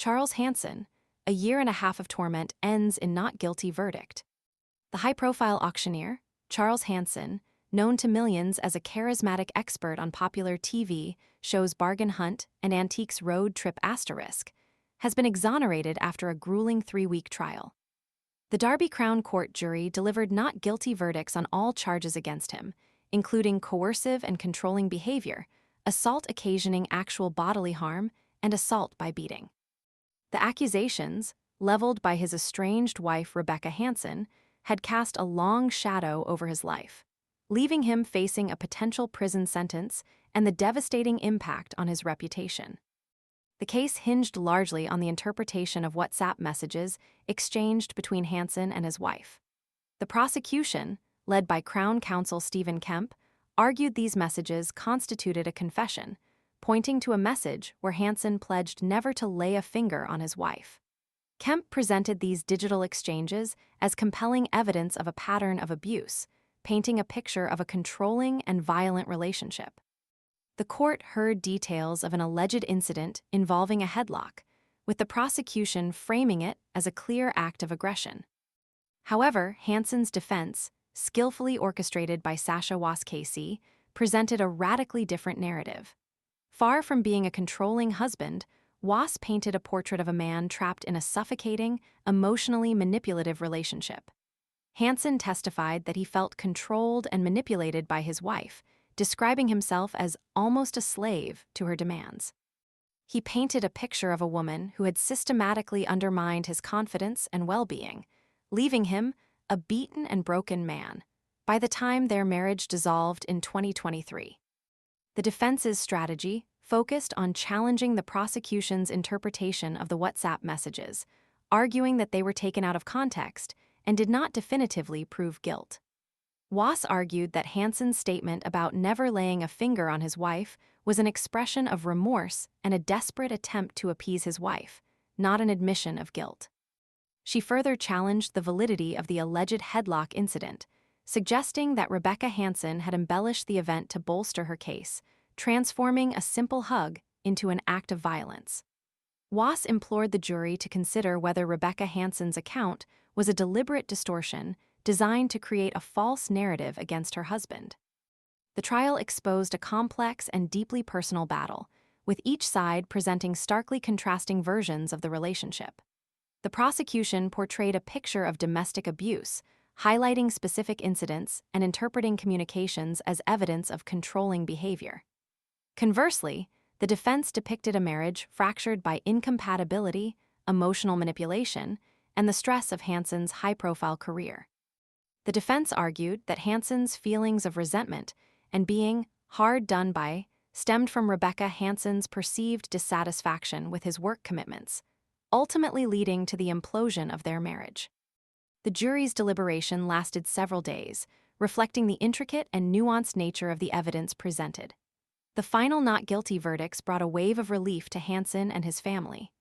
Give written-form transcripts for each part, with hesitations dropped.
Charles Hanson, a year and a half of torment ends in not guilty verdict. The high-profile auctioneer, Charles Hanson, known to millions as a charismatic expert on popular TV shows Bargain Hunt and Antiques Road Trip Asterisk, has been exonerated after a grueling 3-week trial. The Derby Crown Court jury delivered not guilty verdicts on all charges against him, including coercive and controlling behavior, assault occasioning actual bodily harm, and assault by beating. The accusations, leveled by his estranged wife Rebecca Hanson, had cast a long shadow over his life, leaving him facing a potential prison sentence and the devastating impact on his reputation. The case hinged largely on the interpretation of WhatsApp messages exchanged between Hanson and his wife. The prosecution, led by Crown Counsel Stephen Kemp, argued these messages constituted a confession, pointing to a message where Hanson pledged never to lay a finger on his wife. Kemp presented these digital exchanges as compelling evidence of a pattern of abuse, painting a picture of a controlling and violent relationship. The court heard details of an alleged incident involving a headlock, with the prosecution framing it as a clear act of aggression. However, Hanson's defense, skillfully orchestrated by Sasha Waskasey, presented a radically different narrative. Far from being a controlling husband, Was painted a portrait of a man trapped in a suffocating, emotionally manipulative relationship. Hanson testified that he felt controlled and manipulated by his wife, describing himself as almost a slave to her demands. He painted a picture of a woman who had systematically undermined his confidence and well-being, leaving him a beaten and broken man by the time their marriage dissolved in 2023. The defense's strategy focused on challenging the prosecution's interpretation of the WhatsApp messages, arguing that they were taken out of context and did not definitively prove guilt. Was argued that Hanson's statement about never laying a finger on his wife was an expression of remorse and a desperate attempt to appease his wife, not an admission of guilt. She further challenged the validity of the alleged headlock incident, suggesting that Rebecca Hanson had embellished the event to bolster her case, transforming a simple hug into an act of violence. Was implored the jury to consider whether Rebecca Hanson's account was a deliberate distortion designed to create a false narrative against her husband. The trial exposed a complex and deeply personal battle, with each side presenting starkly contrasting versions of the relationship. The prosecution portrayed a picture of domestic abuse, highlighting specific incidents and interpreting communications as evidence of controlling behavior. Conversely, the defense depicted a marriage fractured by incompatibility, emotional manipulation, and the stress of Hanson's high-profile career. The defense argued that Hanson's feelings of resentment and being hard done by stemmed from Rebecca Hanson's perceived dissatisfaction with his work commitments, ultimately leading to the implosion of their marriage. The jury's deliberation lasted several days, reflecting the intricate and nuanced nature of the evidence presented. The final not guilty verdicts brought a wave of relief to Hanson and his family.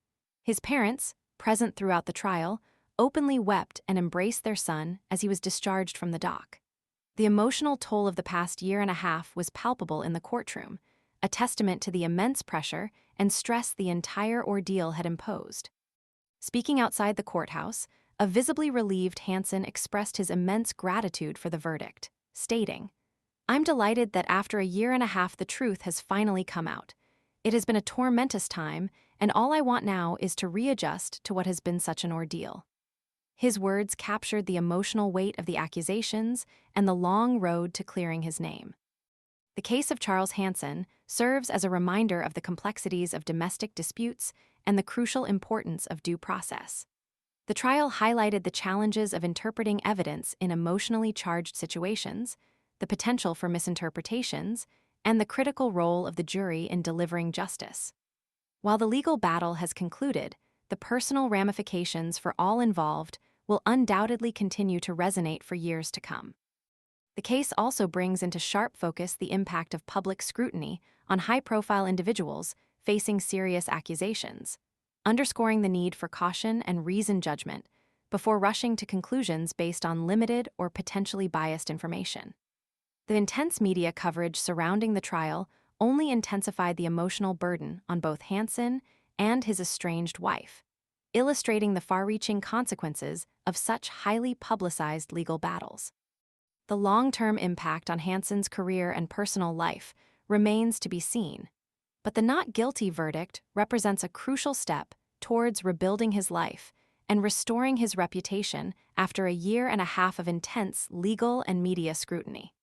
His parents, present throughout the trial, openly wept and embraced their son as he was discharged from the dock. The emotional toll of the past year and a half was palpable in the courtroom, a testament to the immense pressure and stress the entire ordeal had imposed. Speaking outside the courthouse, a visibly relieved Hanson expressed his immense gratitude for the verdict, stating, "I'm delighted that after a year and a half the truth has finally come out. It has been a tormentous time, and all I want now is to readjust to what has been such an ordeal." His words captured the emotional weight of the accusations and the long road to clearing his name. The case of Charles Hanson serves as a reminder of the complexities of domestic disputes and the crucial importance of due process. The trial highlighted the challenges of interpreting evidence in emotionally charged situations, the potential for misinterpretations, and the critical role of the jury in delivering justice. While the legal battle has concluded, the personal ramifications for all involved will undoubtedly continue to resonate for years to come. The case also brings into sharp focus the impact of public scrutiny on high-profile individuals facing serious accusations, underscoring the need for caution and reasoned judgment before rushing to conclusions based on limited or potentially biased information. The intense media coverage surrounding the trial only intensified the emotional burden on both Hanson and his estranged wife, illustrating the far-reaching consequences of such highly publicized legal battles. The long-term impact on Hanson's career and personal life remains to be seen, but the not guilty verdict represents a crucial step towards rebuilding his life and restoring his reputation after a year and a half of intense legal and media scrutiny.